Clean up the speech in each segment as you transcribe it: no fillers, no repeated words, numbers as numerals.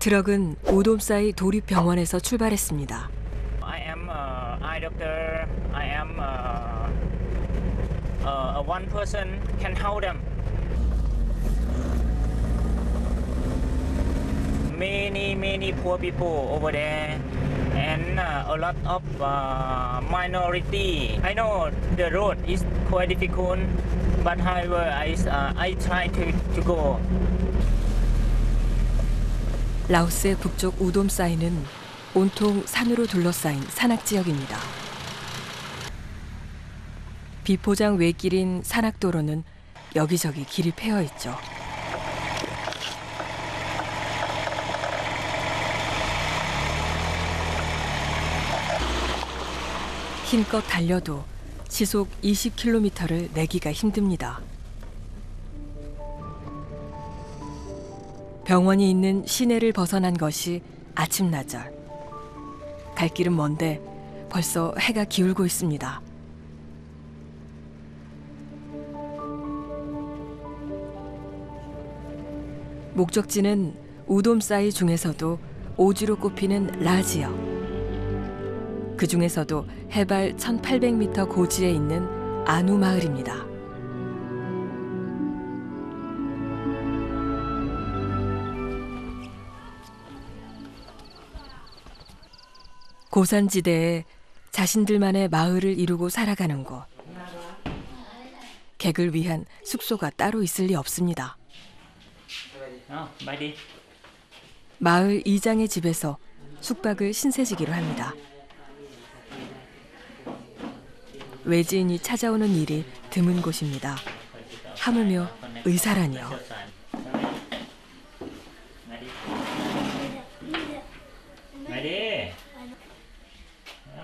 트럭은 우돔사이 도립병원에서 출발했습니다. I am eye doctor. I am one person can help them. Many poor people over there, and a lot of minority. I know the road is quite difficult, but however, I try to go. 라오스의 북쪽 우돔사이는 온통 산으로 둘러싸인 산악 지역입니다. 비포장 외길인 산악도로는 여기저기 길이 패여 있죠. 힘껏 달려도 시속 20km를 내기가 힘듭니다. 병원이 있는 시내를 벗어난 것이 아침나절. 갈 길은 먼데 벌써 해가 기울고 있습니다. 목적지는 우돔사이 중에서도 오지로 꼽히는 라지역. 그 중에서도 해발 1800m 고지에 있는 아누 마을입니다. 고산지대에 자신들만의 마을을 이루고 살아가는 곳. 객을 위한 숙소가 따로 있을 리 없습니다. 마을 이장의 집에서 숙박을 신세지기로 합니다. 외지인이 찾아오는 일이 드문 곳입니다. 하물며 의사라니요.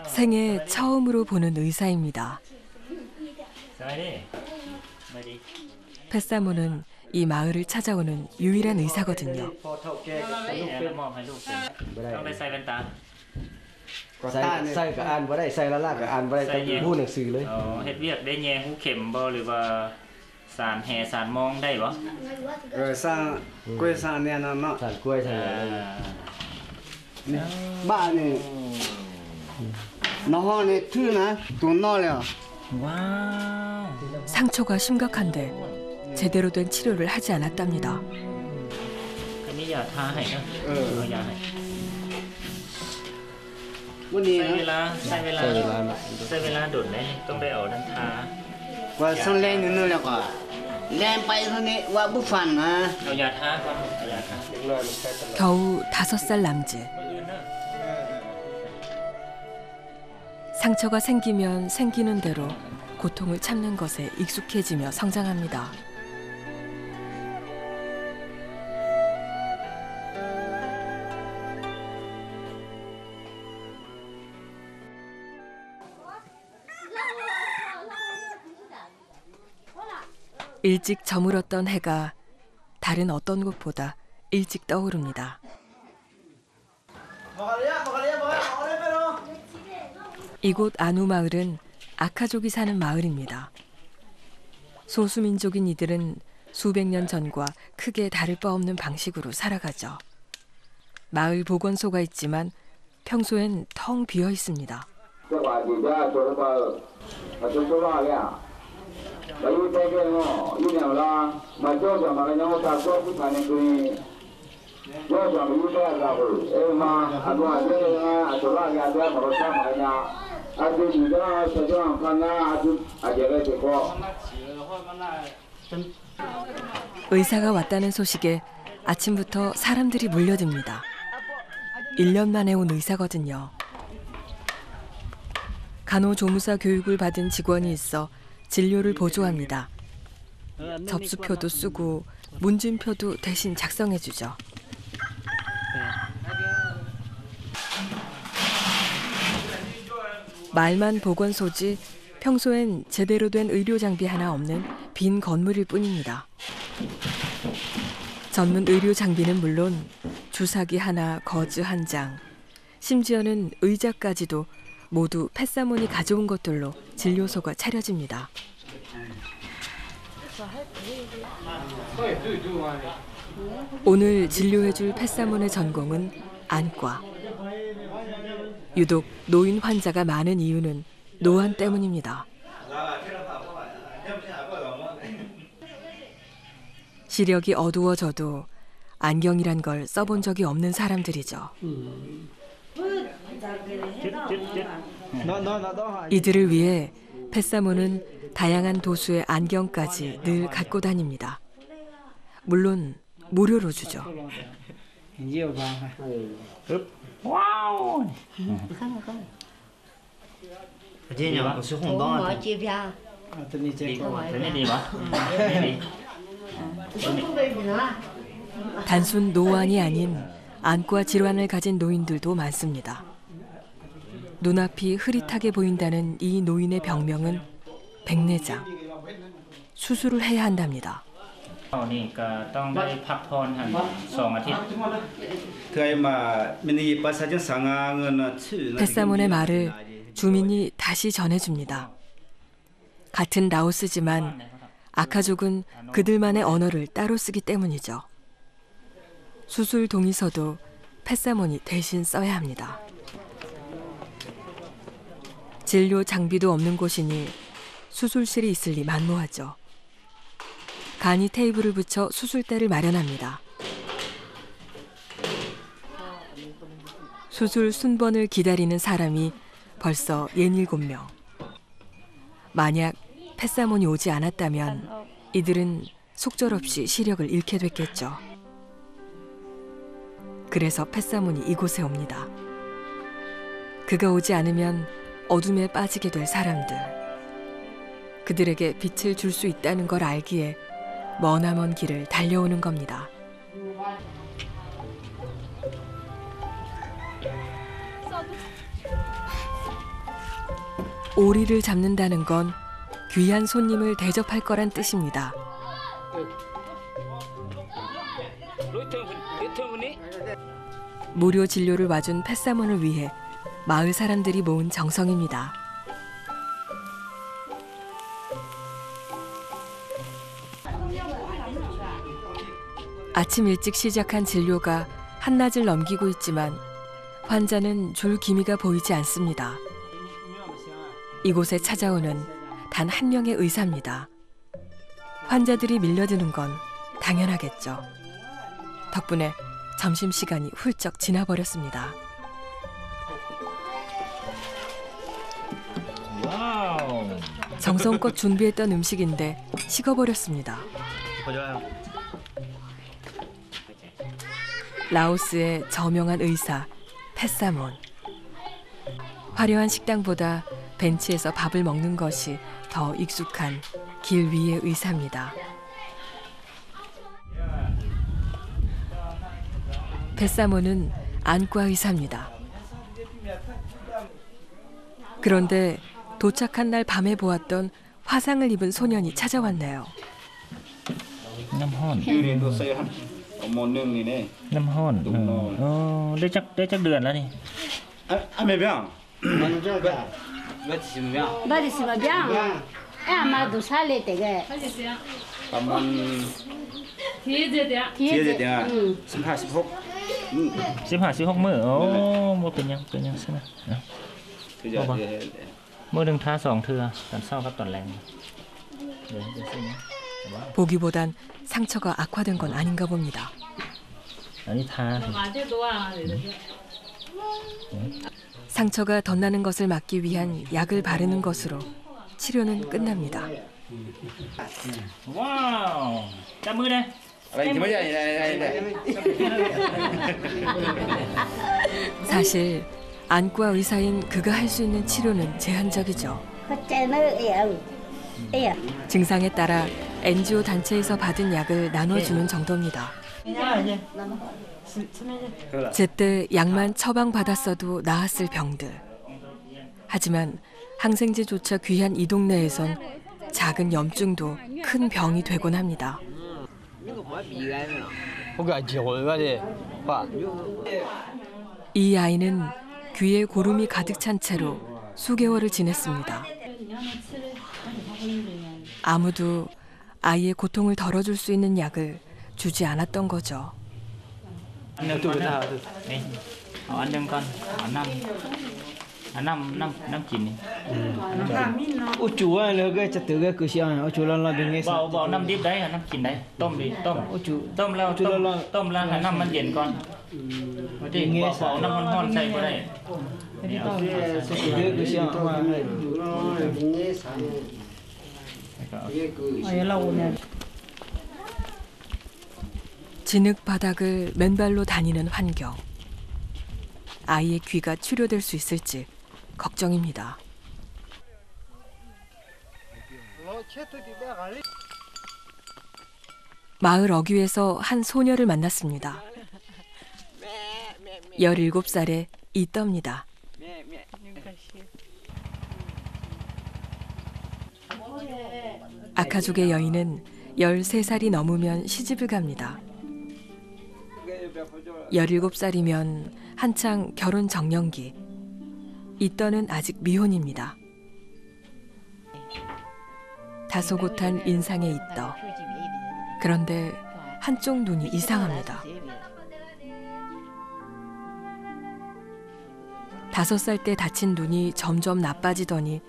생애 처음으로 보는 의사입니다. 페사모는 이 마을을 찾아오는 유일한 의사거든요. 상처가 심각한데 제대로 된 치료를 하지 않았답니다. 겨우 5살 남짓. 상처가 생기면 생기는 대로 고통을 참는 것에 익숙해지며 성장합니다. 일찍 저물었던 해가 다른 어떤 곳보다 일찍 떠오릅니다. 이곳 아누 마을은 아카족이 사는 마을입니다. 소수민족인 이들은 수백 년 전과 크게 다를 바 없는 방식으로 살아가죠. 마을 보건소가 있지만 평소엔 텅 비어 있습니다. 의사가 왔다는 소식에 아침부터 사람들이 몰려듭니다. 1년 만에 온 의사거든요. 간호조무사 교육을 받은 직원이 있어 진료를 보조합니다. 접수표도 쓰고 문진표도 대신 작성해주죠. 말만 보건소지 평소엔 제대로 된 의료 장비 하나 없는 빈 건물일 뿐입니다. 전문 의료 장비는 물론 주사기 하나, 거즈 한 장, 심지어는 의자까지도 모두 페사몬이 가져온 것들로 진료소가 차려집니다. 오늘 진료해줄 펫사몬의 전공은 안과. 유독 노인 환자가 많은 이유는 노안 때문입니다. 시력이 어두워져도 안경이란 걸 써본 적이 없는 사람들이죠. 이들을 위해 펫사몬은 다양한 도수의 안경까지 늘 갖고 다닙니다. 물론 무료로 주죠. Wow. 단순 노안이 아닌 안과 질환을 가진 노인들도 많습니다. 눈앞이 흐릿하게 보인다는 이 노인의 병명은 백내장. 수술을 해야 한답니다. 펫사몬의 말을 주민이 다시 전해줍니다. 같은 라오스지만 아카족은 그들만의 언어를 따로 쓰기 때문이죠. 수술 동의서도 펫사몬이 대신 써야 합니다. 진료 장비도 없는 곳이니 수술실이 있을 리 만무하죠. 간이 테이블을 붙여 수술대를 마련합니다. 수술 순번을 기다리는 사람이 벌써 67명. 만약 펫사몬이 오지 않았다면 이들은 속절없이 시력을 잃게 됐겠죠. 그래서 펫사몬이 이곳에 옵니다. 그가 오지 않으면 어둠에 빠지게 될 사람들. 그들에게 빛을 줄 수 있다는 걸 알기에 머나먼 길을 달려오는 겁니다. 오리를 잡는다는 건 귀한 손님을 대접할 거란 뜻입니다. 무료 진료를 와준 펫사몬을 위해 마을 사람들이 모은 정성입니다. 아침 일찍 시작한 진료가 한낮을 넘기고 있지만 환자는 줄 기미가 보이지 않습니다. 이곳에 찾아오는 단 한 명의 의사입니다. 환자들이 밀려드는 건 당연하겠죠. 덕분에 점심시간이 훌쩍 지나버렸습니다. 정성껏 준비했던 음식인데 식어버렸습니다. 라오스의 저명한 의사, 펫사몬. 화려한 식당보다 벤치에서 밥을 먹는 것이 더 익숙한 길 위의 의사입니다. 펫사몬은 안과 의사입니다. 그런데 도착한 날 밤에 보았던 화상을 입은 소년이 찾아왔네요. Đây chắc ดือนแล้วนี่ Mẹ béo. Ba đi xem biang. Mà đủ sao lấy thế cái. Kaman Tiết đấy à? 15, 15-16 มื้อโอ้บ่เป็นหยังซะนะ Bây giờ thì มื้อนึงทา2เทื่อตอนเช้ากับตอนแลงเดี๋ยวจะซื้อ 보기보단 상처가 악화된 건 아닌가 봅니다. 아니 다 상처가 덧나는 것을 막기 위한 약을 바르는 것으로 치료는 끝납니다. 와우. 자,มือ래. 사실 안과 의사인 그가 할 수 있는 치료는 제한적이죠. 증상에 따라 NGO 단체에서 받은 약을 나눠주는 정도입니다. 제때 약만 처방받았어도 나았을 병들. 하지만 항생제조차 귀한 이 동네에선 작은 염증도 큰 병이 되곤 합니다. 이 아이는 귀에 고름이 가득 찬 채로 수개월을 지냈습니다. 아무도 아이의 고통을 덜어줄 수 있는 약을 주지 않았던 거죠. Ăn nâng con đó. Đây. Họ ăn nâng con. Họ năm chín này. Ô chú ơi, nó cái chặt từ cái cửa xe, ô chú lo bên nghe sao? Bỏ năm điệp đấy, năm chín đấy. Tôm đi, tôm. Tôm lao, tôm lao là năm ăn điện con. Đi bỏ năm con chạy vào đây. Cái cửa xe mà 진흙 바닥을 맨발로 다니는 환경. 아이의 귀가 치료될 수 있을지 걱정입니다. 마을 어귀에서 한 소녀를 만났습니다. 17살의 이떠입니다. 아카족의 여인은 13살이 넘으면 시집을 갑니다. 17살이면 한창 결혼 정년기. 이떠는 아직 미혼입니다. 다소곳한 인상의 이떠. 그런데 한쪽 눈이 이상합니다. 5살 때 다친 눈이 점점 나빠지더니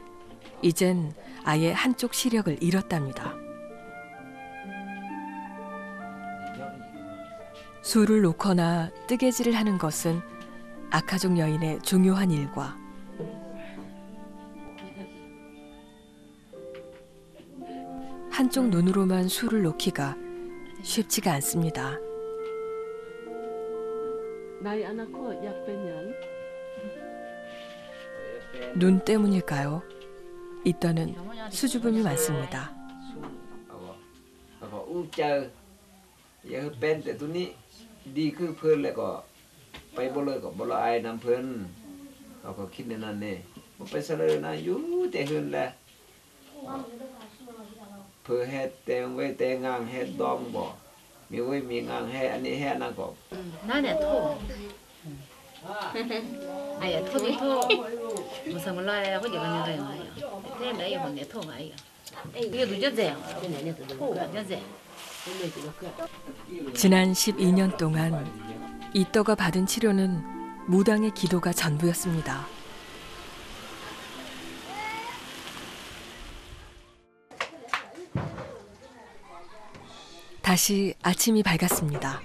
이젠 아예 한쪽 시력을 잃었답니다. 술을 놓거나 뜨개질을 하는 것은 아카족 여인의 중요한 일과 한쪽 눈으로만 술을 놓기가 쉽지가 않습니다. 눈 때문일까요? 이떠는 수줍음이 많습니다. đi cứ phơn lại có bay bò lơi có bò lơi ai nằm phơn họ cóคิดในนั้นเนี่ยมันไปซะเลยนะอยู่แต่หืนแหละเพื่อเฮ็ดแต่งไว้แต่งงานเฮ็ดดองบ่มีไว้มีงานให้อันนี้ให้นั่นก็ 나는 톡. 아야 톡이 톡. 무슨 몰라요. 그저 가는 거예요. 근데 이거 뭔데 톡 아이가. 이거 늦었어요. 톡 늦었어요. 지난 12년 동안 이떠가 받은 치료는 무당의 기도가 전부였습니다. 다시 아침이 밝았습니다.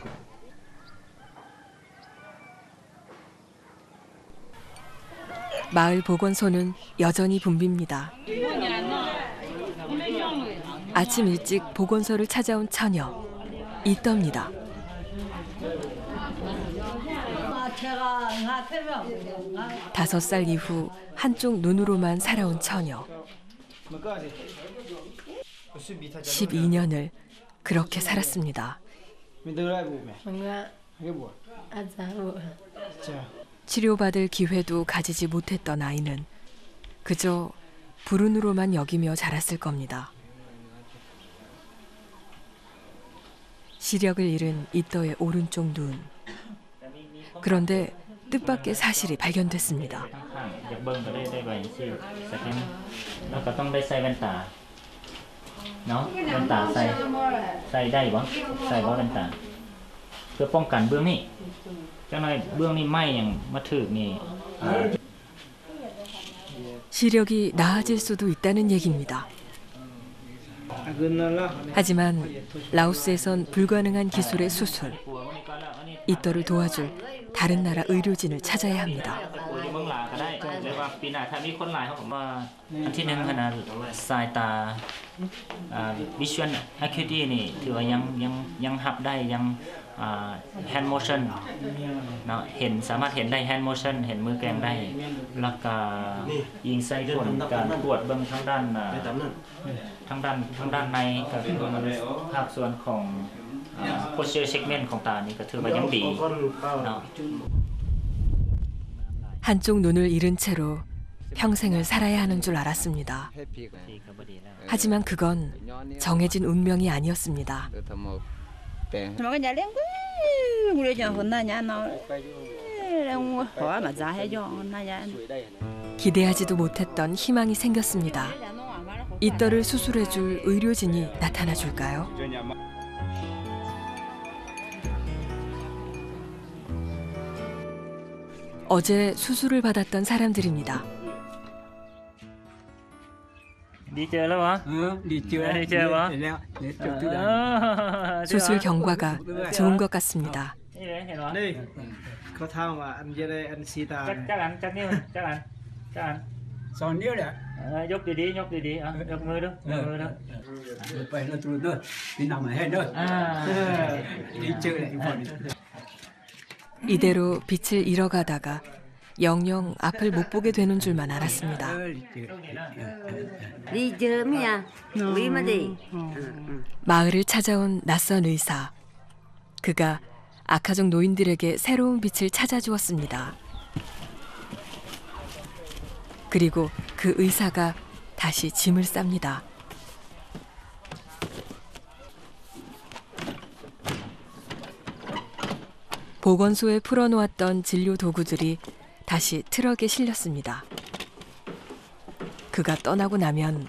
마을 보건소는 여전히 붐빕니다. 아침 일찍 보건소를 찾아온 처녀, 이떠입니다. 다섯 살 이후 한쪽 눈으로만 살아온 처녀. 12년을 그렇게 살았습니다. 치료받을 기회도 가지지 못했던 아이는 그저 불운으로만 여기며 자랐을 겁니다. 시력을 잃은 이떠의 오른쪽 눈. 그런데 뜻밖의 사실이 발견됐습니다. 시력이 나아질 수도 있다는 얘기입니다. 하지만 라오스에선 불가능한 기술의 수술. 이떠를 도와줄 다른 나라 의료진을 찾아야 합니다. Visual acuity นี่ถือว่ายังหับได้ยัง hand motion เนาะเห็นสามารถเห็นได้ hand motion เห็นมือแกงได้แล้วก็ยิงใส่ผลการตรวจเบื้องทางด้านในก็คือภาคส่วนของ posterior segment ของตานี่ก็ถือว่ายังดีเนาะ 한쪽 눈을 잃은 채로 평생을 살아야 하는 줄 알았습니다. 하지만 그건 정해진 운명이 아니었습니다. 기대하지도 못했던 희망이 생겼습니다. 이떠를 수술해줄 의료진이 나타나 줄까요? 어제 수술을 받았던 사람들입니다. ดีเจอแล้วเหรอ đi chưa đi chơi hả? để cho tôi đã 수술 경과가 좋은 것 같습니다. นี่เลยเห็นเหรอ đây có thao mà anh ra đây anh xì tà จักอันจักนิ้วจักอันจักอัน son nhớ đấy ยกดีๆยกดีๆยกมือดูยกมือดู ไปแล้วตัวเด้อนี่นำมาให้เด้อ đi chơi này phải 이대로 빛을 잃어가다가 영영 앞을 못 보게 되는 줄만 알았습니다. đi chơi nha quý mà đi 마을을 찾아온 낯선 의사. 그가 악화적 노인들에게 새로운 빛을 찾아주었습니다. 그리고 그 의사가 다시 짐을 쌉니다. 보건소에 풀어놓았던 진료 도구들이 다시 트럭에 실렸습니다. 그가 떠나고 나면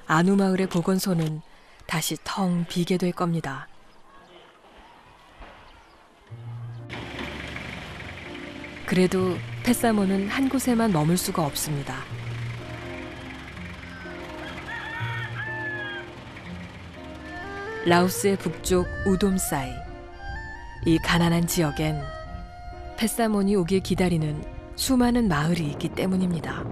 안우마을의 보건소는 다시 텅 비게 될 겁니다. 그래도 펫사모는 한 곳에만 머물 수가 없습니다. 라오스의 북쪽 우돔사이. 이 가난한 지역엔 펫사몬이 오길 기다리는 수많은 마을이 있기 때문입니다.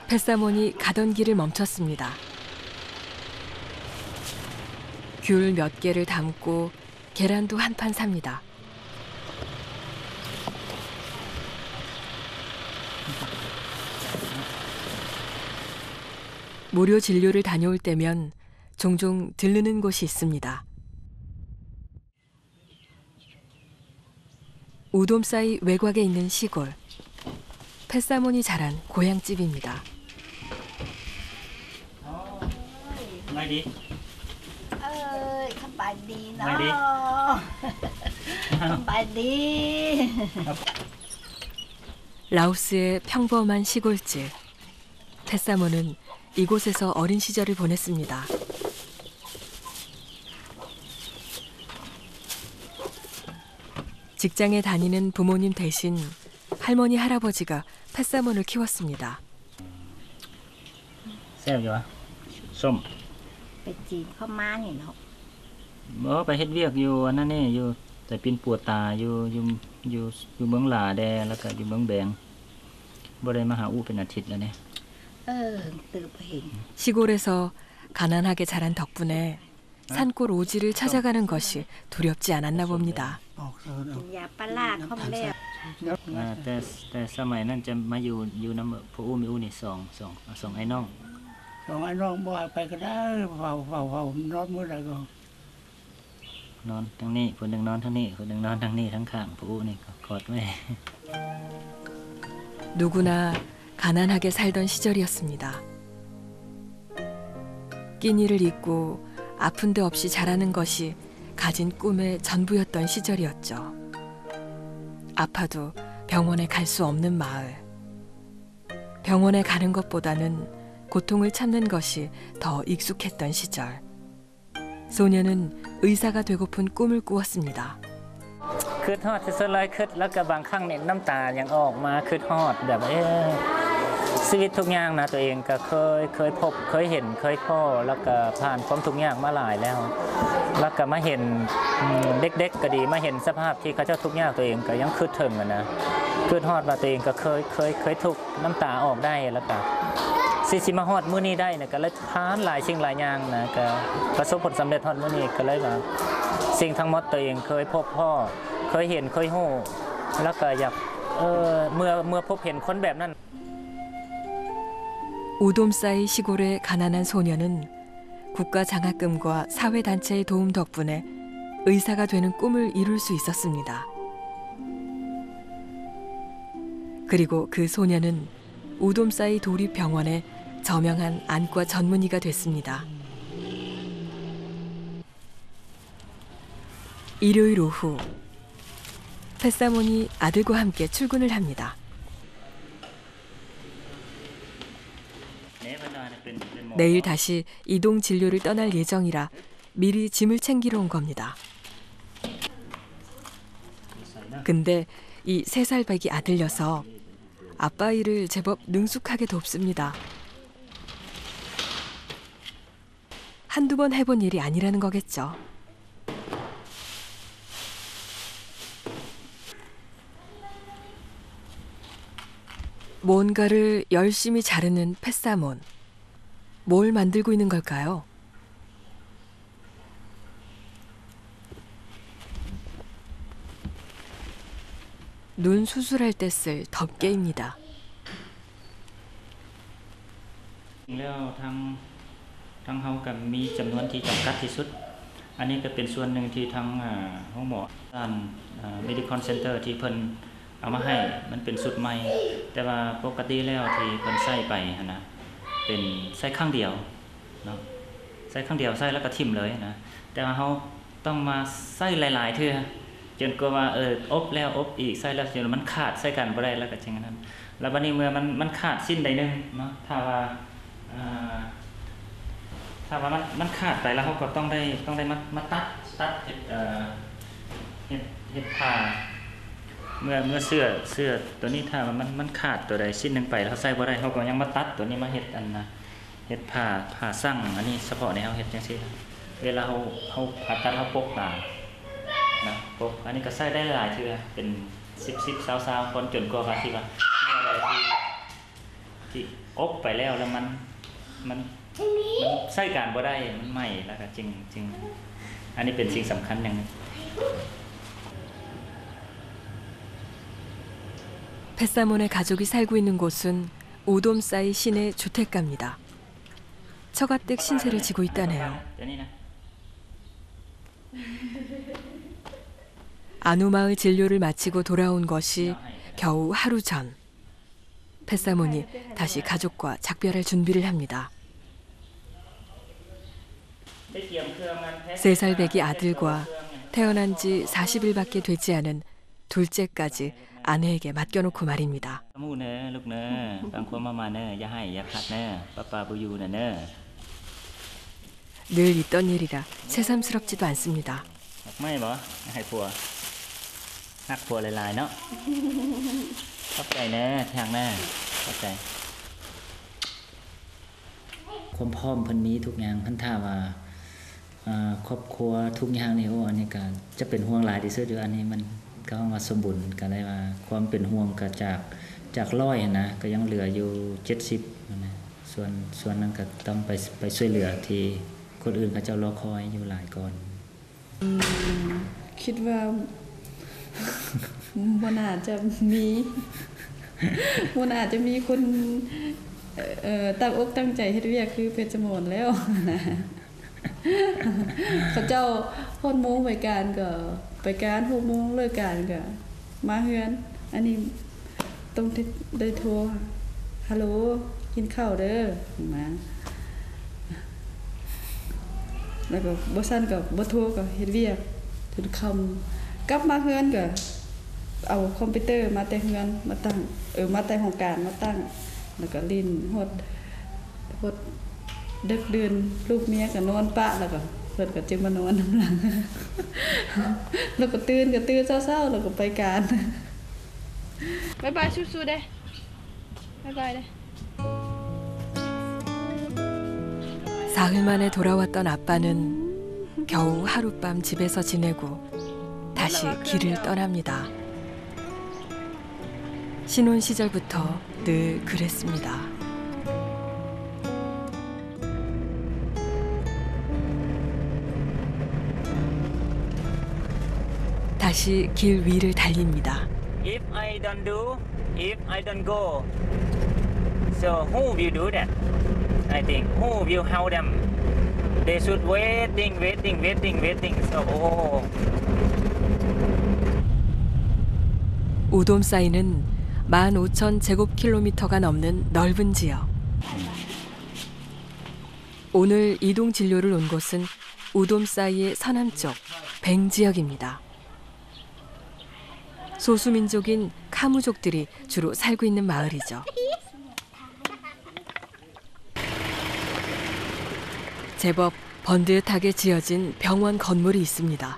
펫사몬이 가던 길을 멈췄습니다. 귤 몇 개를 담고 계란도 한 판 삽니다. 무료 진료를 다녀올 때면 종종 들르는 곳이 있습니다. 우돔사이 외곽에 있는 시골. 펫사몬이 자란 고향집입니다. ไม่ดี không phải đi nó Mày đi. không phải đi 라오스의 평범한 시골집. 펫사몬은 이곳에서 어린 시절을 보냈습니다. 직장에 다니는 부모님 대신 할머니 할아버지가 펫사몬을 키웠습니다. แซ่บอยู่วะส้ม ไปจีบเขามานี่เนาะ ไปเฮ็ดเวียกอยู่อันนั้นนี่อยู่แต่ปินปัวตาอยู่เมืองหลาแดแล้วก็อยู่เมืองแบงบ่ได้มาหาอู้เป็นอาทิตย์แล้วเนี่ย tự hình 시골에서 가난하게 자란 덕분에 산골 오지를 찾아가는 것이 두렵지 않았나 봅니다. nhà pa la không leo แต่สมัยนั้นจะมาอยู่น้ำผู้อู้มีอู้นี่สองไอ้น้อง còn anh non bỏ phải cái đó vào nó mới là còn นอนทั้งนี้คนหนึ่งนอนทั้งนี้คนหนึ่งนอนทั้งนี้ทั้งข้างผู้อู้นี่ก็กอดไว้ 누구나 가난하게 살던 시절이었습니다. 끼니를 잊고 아픈 데 없이 자라는 것이 가진 꿈의 전부였던 시절이었죠. 아파도 병원에 갈 수 없는 마을. 병원에 가는 것보다는 고통을 참는 것이 더 익숙했던 시절. 소녀는 의사가 되고픈 꿈을 꾸었습니다. คือทอดที่สุดเลยคือแล้วก็บางครั้งเนี่ยน้ำตายังออกมาคือทอดแบบชีวิตทุกอย่างนะตัวเองก็เคยพบเคยเห็นเคยพ่อแล้วก็ผ่านความทุกอย่างมาหลายแล้วแล้วก็มาเห็นเด็กๆก็ดีมาเห็นสภาพที่เขาเจ้าทุกอย่างตัวเองก็ยังคืดถึงนะคือทอดว่าตัวเองก็เคยทุกน้ำตาออกได้แล้วก็สิมาฮอดมื้อนี้ได้นะก็เลยผ่านหลายสิ่งหลายอย่างนะก็ประสบผลสำเร็จฮอดมื้อนี้ก็เลยว่าสิ่งทั้งหมดตัวเองเคยพบพ่อเคยเห็นเคยฮู้แล้วก็อยากเมื่อพบเห็นคนแบบนั้น 우돔사이 시골의 가난한 소녀는 국가 장학금과 사회단체의 도움 덕분에 의사가 되는 꿈을 이룰 수 있었습니다. 그리고 그 소녀는 우돔사이 도립병원의 저명한 안과 전문의가 됐습니다. 일요일 오후, 펫사몬이 아들과 함께 출근을 합니다. 내일 다시 이동 진료를 떠날 예정이라 미리 짐을 챙기러 온 겁니다. 근데 이 3살 배기 아들려서 아빠 일을 제법 능숙하게 돕습니다. 한두 번 해본 일이 아니라는 거겠죠. 뭔가를 열심히 자르는 펫사몬. 뭘 만들고 있는 걸까요? 눈 수술할 때 쓸 덮개입니다. แล้วทางเฮากับมีจำนวนที่จำกัดที่สุดอันนี้ก็เป็นส่วนหนึ่งที่ทางห้องหมอด้าน Medical Center ที่เพิ่นเอามาให้มันเป็นสุดใหม่แต่ว่าปกติแล้วที่เพิ่นใส่ไปหั่นนะเป็นใส่ครั้งเดียวเนาะใส่ครั้งเดียวใส่แล้วก็ทิ่มเลยนะแต่ว่าเฮาต้องมาใส่หลายๆเทื่อจนกว่าอบแล้วอบอีกใส่แล้วจนมันขาดใส่กันบ่ได้แล้วก็จังนั้นแล้วบัดนี้เมื่อมันขาดสิ้นใดนึงเนาะถ้าว่ามันขาดไปแล้วเขาก็ต้องได้มาตัดเห็ดผ่าเมื่อเสื้อตัวนี้ถ้ามันขาดตัวใดชิ้นหนึ่งไปแล้วใส่บ่ได้เขาก็ยังมาตัดตัวนี้มาเห็ดเห็ดผ่าสั่งอันนี้เฉพาะในเขาเห็ดจังซี่เวลาเขาผ่าตัดเขาปกตานะปกอันนี้ก็ใส่ได้หลายเทื่อเป็น10 20คนจนกว่าที่ว่าอะไรที่อบไปแล้วมันใส่การบ่ได้มันใหม่แล้วก็จริงอันนี้เป็นสิ่งสำคัญอย่างนึง 펫사몬의 가족이 살고 있는 곳은 오돔사이 시내 주택가입니다. 처가댁 신세를 지고 있다네요. 안우마을 진료를 마치고 돌아온 것이 겨우 하루 전. 펫사몬이 다시 가족과 작별할 준비를 합니다. 3살 배기 아들과 태어난 지 40일밖에 되지 않은 둘째까지 아내에게 맡겨놓고 말입니다. 늘 있던 일이라 새삼스럽지도 않습니다.ความพร้อมเพิ่นมีทุกอย่างเพิ่นถ้าว่าครอบครัวทุกอย่างนี่อันนี้ก็จะเป็นห่วงหลายที่สุดอยู่อันนี้มันก็มาสมบูรณ์กันได้ว่าความเป็นห่วงก็จาก100นะก็ยังเหลืออยู่70นะส่วนนั้นก็ต้องไปช่วยเหลือที่คนอื่นเขาเจ้ารอคอยอยู่หลายก่อนคิดว่าบ่น่าจะมีคนตั้งอกตั้งใจเฮ็ดเวียกคือเพชรมนแล้วนะเขาเจ้าฮอดโมงไปการก็ไปการ6 โมงเลิกการก็มาเฮือนอันนี้ต้องได้โทรฮัลโหลกินข้าวเด้อมาแล้วก็บ่ซั่นก็บ่โทรก็เฮ็ดเวียกจนค่ำกลับมาเฮือนก็เอาคอมพิวเตอร์มาแต่เฮือนมาตั้งมาแต่ห้องการมาตั้งแล้วก็ลิ้นฮดดึกดื่นลูกเมียก็นอนปะแล้วก็เพิ่นก็จึงมานอนน้ำหลังแล้วก็ตื่นเช้าๆแล้วก็ไปการบ๊ายบายสู้ๆเด้บ๊ายบายเด้ 사흘 만에 돌아왔던 아빠는 겨우 하룻밤 집에서 지내고 다시 길을 떠납니다. 신혼 시절부터 늘 그랬습니다. 다시 길 위를 달립니다. If I don't go, so who will do that? I think who will help them? They should waiting. So 오돔사이는 15,000제곱킬로미터가 넘는 넓은 지역. 오늘 이동 진료를 온 곳은 오돔사이의 서남쪽 뱅지역입니다. 소수민족인 카무족들이 주로 살고 있는 마을이죠. 제법 번듯하게 지어진 병원 건물이 있습니다.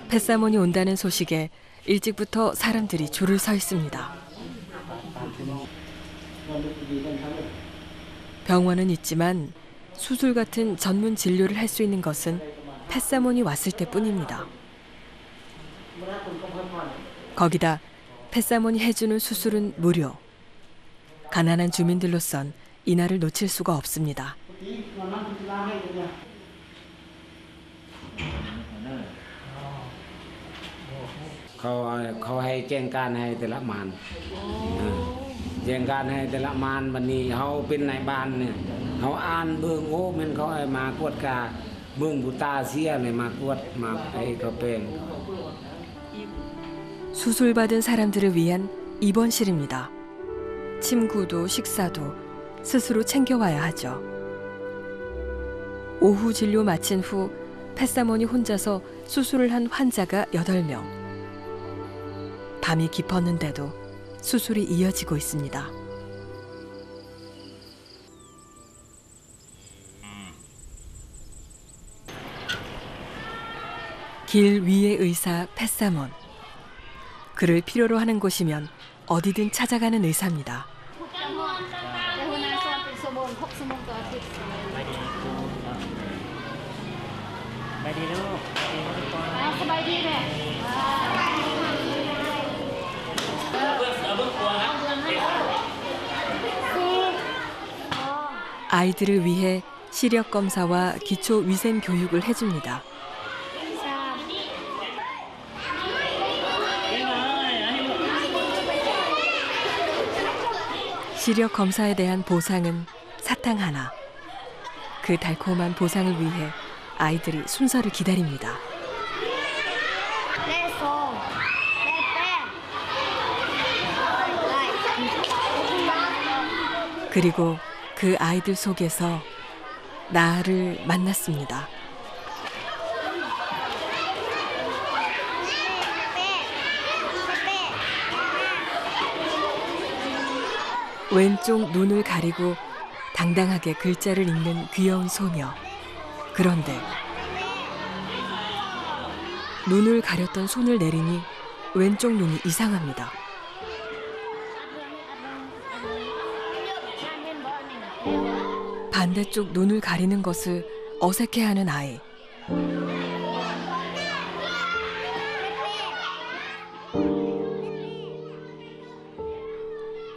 펫사몬이 온다는 소식에 일찍부터 사람들이 줄을 서 있습니다. 병원은 있지만 수술 같은 전문 진료를 할 수 있는 것은 펫사몬이 왔을 때뿐입니다. 거기다 펫사몬이 해주는 수술은 무료. 가난한 주민들로선 이날을 놓칠 수가 없습니다. เขาให้แจ้งการให้แต่ละมานแจ้งการให้แต่ละมานวันนี้เขาเป็นนายบ้านเนี่ยเขาอ่านเบิ่งโอ้มันเขาให้มากวดกาเบิ่งบุตาเสียเลยมากวดมาให้เขาเป็น 수술받은 사람들을 위한 입원실입니다. 침구도 식사도 스스로 챙겨와야 하죠. 오후 진료 마친 후 펫사몬이 혼자서 수술을 한 환자가 8명. 밤이 깊었는데도 수술이 이어지고 있습니다. 길 위의 의사 펫사몬. 그를 필요로 하는 곳이면 어디든 찾아가는 의사입니다. 아이들을 위해 시력 검사와 기초 위생 교육을 해줍니다. 시력 검사에 대한 보상은 사탕 하나. 그 달콤한 보상을 위해 아이들이 순서를 기다립니다. 그리고 그 아이들 속에서 나를 만났습니다. 왼쪽 눈을 가리고 당당하게 글자를 읽는 귀여운 소녀. 그런데 눈을 가렸던 손을 내리니 왼쪽 눈이 이상합니다. 반대쪽 눈을 가리는 것을 어색해하는 아이.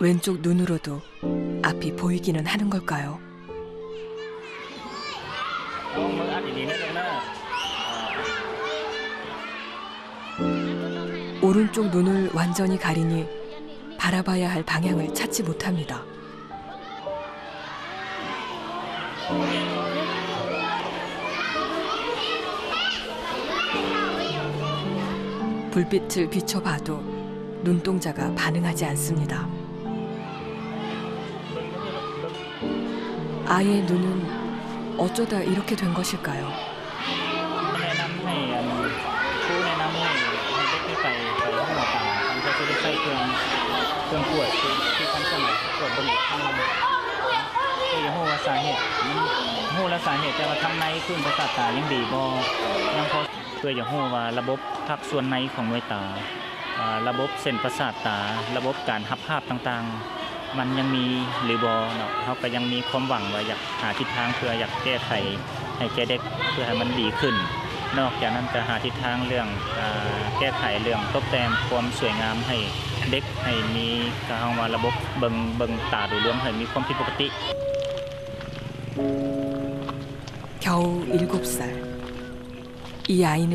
왼쪽 눈으로도 앞이 보이기는 하는 걸까요? 오른쪽 눈을 완전히 가리니 바라봐야 할 방향을 찾지 못합니다. 불빛을 비춰봐도 눈동자가 반응하지 않습니다. 아이의 눈은 어쩌다 이렇게 된 것일까요?มันยังมีหรือบอเนาะเขาก็ยังมีความหวังว่าอยากหาทิศทางเพื่ออยากแก้ไขให้แก่เด็กเพื่อให้มันดีขึ้นนอกจากนั้นจะหาทิศทางเรื่องแก้ไขเรื่องตกแต่งความสวยงามให้เด็กให้มีการว่าระบบเบิ่งตาดูดวงให้มีความผิดปกติ 겨우 7살. 이 아이는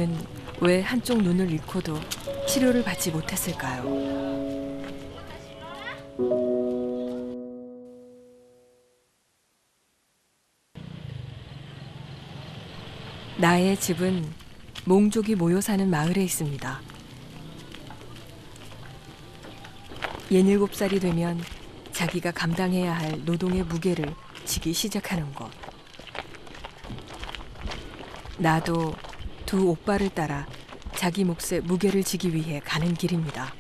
왜 한쪽 눈을 잃고도 치료를 받지 못했을까요? 나의 집은 몽족이 모여 사는 마을에 있습니다. 17살이 되면 자기가 감당해야 할 노동의 무게를 지기 시작하는 것. 나도 두 오빠를 따라 자기 몫의 무게를 지기 위해 가는 길입니다.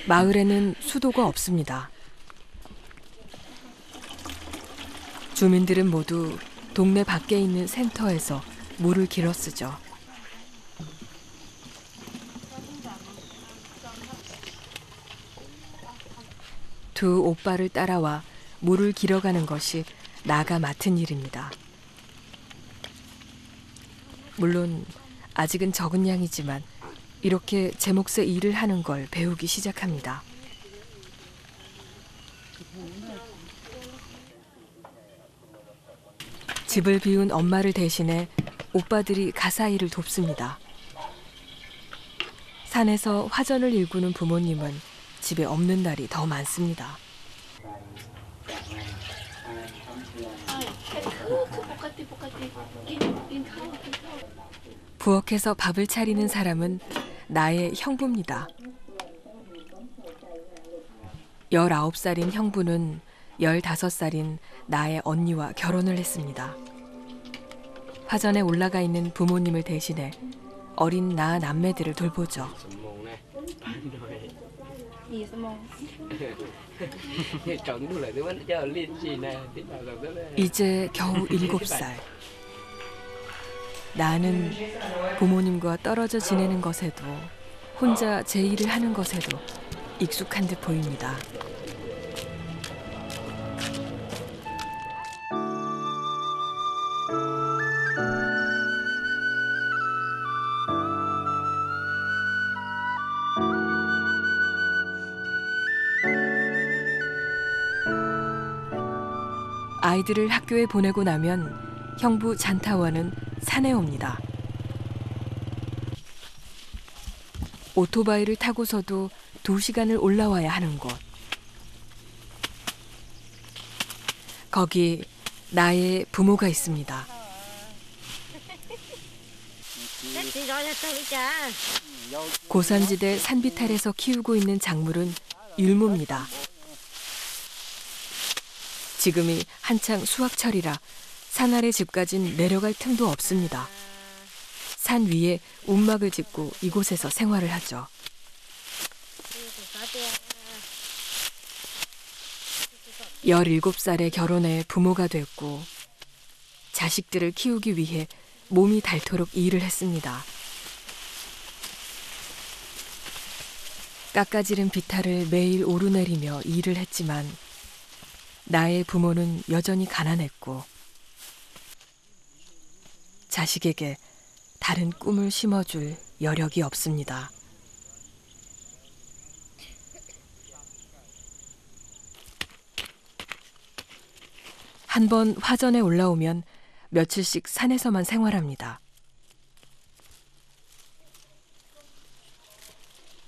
마을에는 수도가 없습니다. 주민들은 모두 동네 밖에 있는 센터에서 물을 길어 쓰죠. 두 오빠를 따라와 물을 길어가는 것이 나가 맡은 일입니다. 물론 아직은 적은 양이지만 이렇게 제 몫의 일을 하는 걸 배우기 시작합니다. 집을 비운 엄마를 대신해 오빠들이 가사 일을 돕습니다. 산에서 화전을 일구는 부모님은 집에 없는 날이 더 많습니다. 부엌에서 밥을 차리는 사람은 나의 형부입니다. 19살인 형부는 15살인 나의 언니와 결혼을 했습니다. 화전에 올라가 있는 부모님을 대신해 어린 나 남매들을 돌보죠. 이제 겨우 7살. 나는 부모님과 떨어져 지내는 것에도 혼자 제 일을 하는 것에도 익숙한 듯 보입니다. 아이들을 학교에 보내고 나면 형부 잔타와는 산에 옵니다. 오토바이를 타고서도 2시간을 올라와야 하는 곳. 거기 나의 부모가 있습니다. 고산지대 산비탈에서 키우고 있는 작물은 율무입니다. 지금이 한창 수확철이라 산 아래 집까진 내려갈 틈도 없습니다. 산 위에 움막을 짓고 이곳에서 생활을 하죠. 열일곱 살에 결혼해 부모가 됐고 자식들을 키우기 위해 몸이 닳도록 일을 했습니다. 깎아지른 비탈을 매일 오르내리며 일을 했지만 나의 부모는 여전히 가난했고 자식에게 다른 꿈을 심어줄 여력이 없습니다. 한 번 화전에 올라오면 며칠씩 산에서만 생활합니다.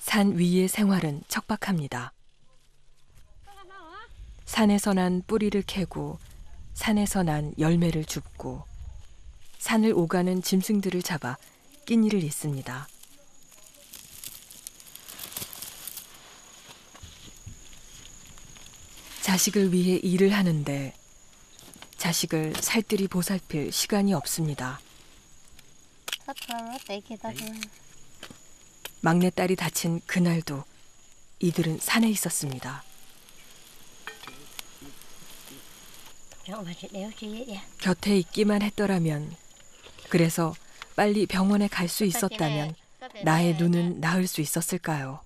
산 위의 생활은 척박합니다. 산에서 난 뿌리를 캐고 산에서 난 열매를 줍고 산을 오가는 짐승들을 잡아 끼니를 잇습니다. 자식을 위해 일을 하는데 자식을 살뜰히 보살필 시간이 없습니다. 막내딸이 다친 그날도 이들은 산에 있었습니다. 곁에 있기만 했더라면, 그래서 빨리 병원에 갈 수 있었다면 나의 눈은 나을 수 있었을까요?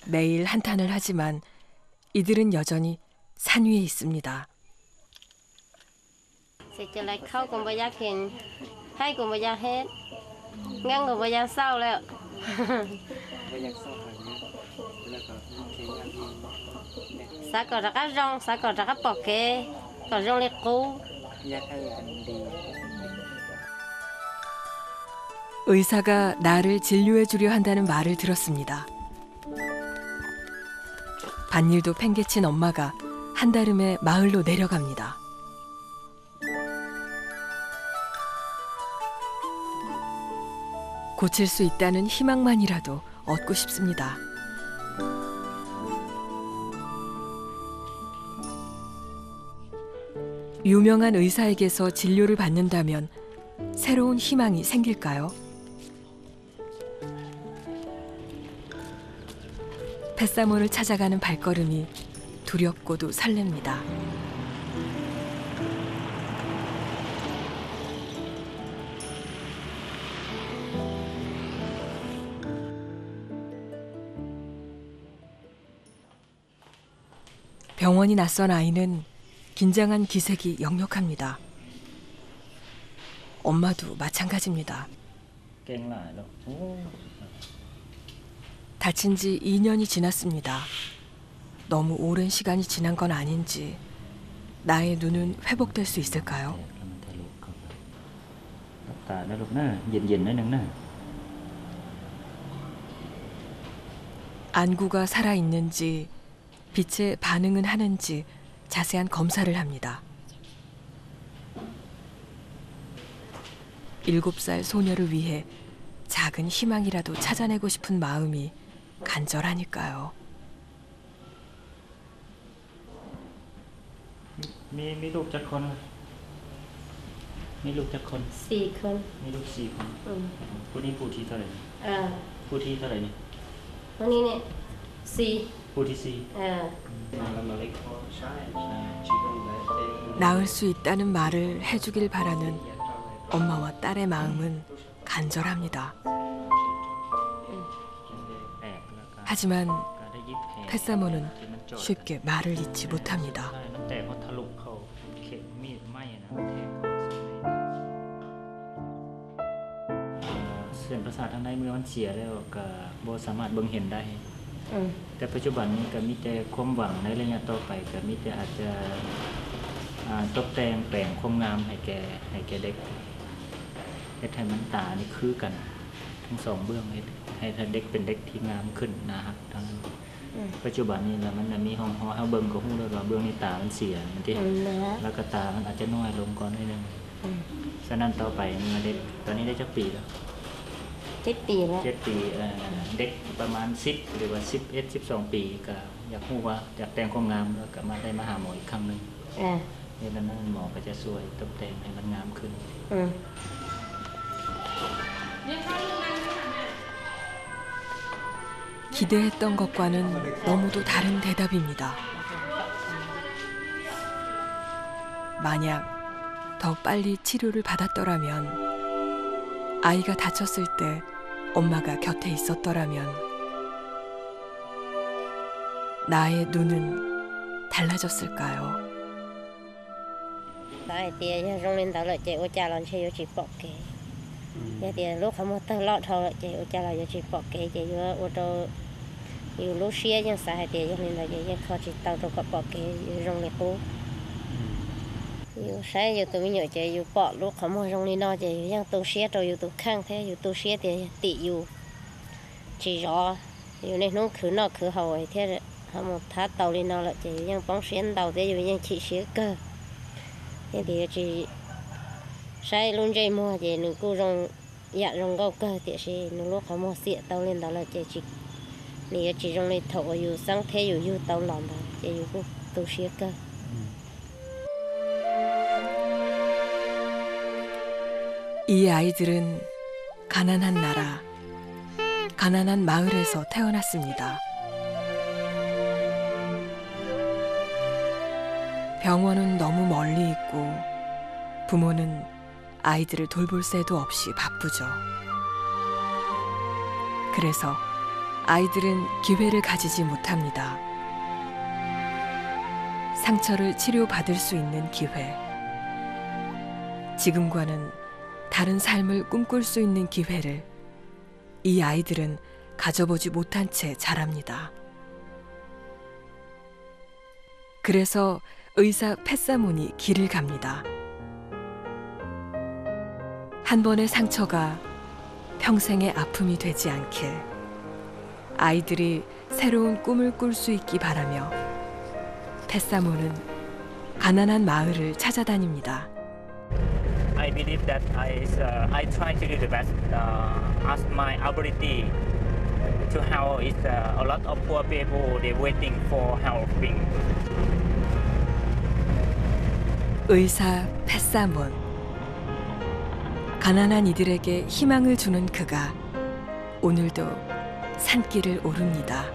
매일 한탄을 하지만 이들은 여전히 산 위에 있습니다. 의사가 나를 진료해 주려 한다는 말을 들었습니다. 밭일도 팽개친 엄마가 한달음에 마을로 내려갑니다. 고칠 수 있다는 희망만이라도 얻고 싶습니다. 유명한 의사에게서 진료를 받는다면 새로운 희망이 생길까요? 뱃사물을 찾아가는 발걸음이 두렵고도 설렙니다. 병원이 낯선 아이는 긴장한 기색이 역력합니다. 엄마도 마찬가지입니다. 다친 지 2년이 지났습니다. 너무 오랜 시간이 지난 건 아닌지 나의 눈은 회복될 수 있을까요? 안구가 살아있는지 빛에 반응은 하는지 자세한 검사를 합니다. 7살 소녀를 위해 작은 희망이라도 찾아내고 싶은 마음이 간절하니까요. มีลูกจักคนมีลูกจักคน 4 คน มีลูก4 คนผู้นี้ผู้ที่เท่าไหร่ผู้ที่เท่าไหร่นี่ วันนี้เนี่ย4 ผู้ที่4 낳을 수 있다는 말을 해주길 바라는 엄마와 딸의 마음은 간절합니다. 하지만 펫사모는 쉽게 말을 잇지 못합니다. ส้นประสาททางในมือมันเสียแล้วก็บ่สามารถเบิ่งเห็นได้แต่ปัจจุบันนี้ก็มีแต่ความหวังในระยะต่อไปก็มีแต่อาจจะตกแต่งแปลงความงามให้แก่เด็กให้มันตานี่คือกันทั้งสองเบื้องให้เด็กเป็นเด็กที่งามขึ้นนะครับทั้งปัจจุบันนี้แล้วมันมีห้องเฮาเบิ่งก็ฮู้แล้วว่าเบื้องนี้ตามันเสียมันติแล้วก็ตามันอาจจะน้อยลงก่อนนิดนึงฉะนั้นต่อไปเมื่อเด็กตอนนี้ได้จักปีแล้ว7 ปีแล้ว7 ปีเด็กประมาณ10หรือว่า11 12 ปีก็อยากรู้ว่าอยากแต่งความงามแล้วก็ได้มาหาหมออีกครั้งนึงนี่แล้วนั้นหมอก็จะช่วยตกแต่งให้มันงามขึ้น기대했던 것과는 너무도 다른 대답입니다. 만약 더 빨리 치료를 받았더라면, 아이가 다쳤을 때 엄마가 곁에 있었더라면 나의 눈은 달라졌을까요? tại thì trong lên tàu lại chạy ô cha làm chơi chỉ bọc kề, thì lúc không có lọt thầu lại chạy ô cha làm chỉ bọc kề chạy vô ô tô, nhiều lúc xe nhưng sai thì cho nên là chạy khó chỉ tàu đâu có bọc kề trong lên phố, nhiều sai nhiều tụi mình nhớ chạy nhiều bọc lúc không có trong lên nó chạy nhưng tàu xe rồi nhiều tụi khang thế nhiều tàu xe thì tị nhiều chỉ rõ nhiều nên nó cứ hậu thế không một thắt tàu lên nó lại chạy nhưng bóng xe tàu thế nhiều nhưng chỉ xe cơ thì chỉ sai luôn dây mua thì nó cứ rong dạ rong gạo cơ thì sẽ nó lúc không mua xịt tàu lên đó là chỉ này chỉ rong lên thầuอยู่sáng thếอยู่tàu lỏng đó chỉอยู่tàu xe cơ. 이 아이들은 가난한 나라, 가난한 마을에서 태어났습니다. 병원은 너무 멀리 있고 부모는 아이들을 돌볼 새도 없이 바쁘죠. 그래서 아이들은 기회를 가지지 못합니다. 상처를 치료받을 수 있는 기회, 지금과는 다른 삶을 꿈꿀 수 있는 기회를 이 아이들은 가져보지 못한 채 자랍니다. 그래서 의사 펫사몬이 길을 갑니다. 한 번의 상처가 평생의 아픔이 되지 않게 아이들이 새로운 꿈을 꿀 수 있기 바라며 펫사몬은 가난한 마을을 찾아다닙니다. I believe that I try to do the best as my ability to help. Is a lot of poor people they waiting for helping. 의사 펫사몬. 가난한 이들에게 희망을 주는 그가 오늘도 산길을 오릅니다.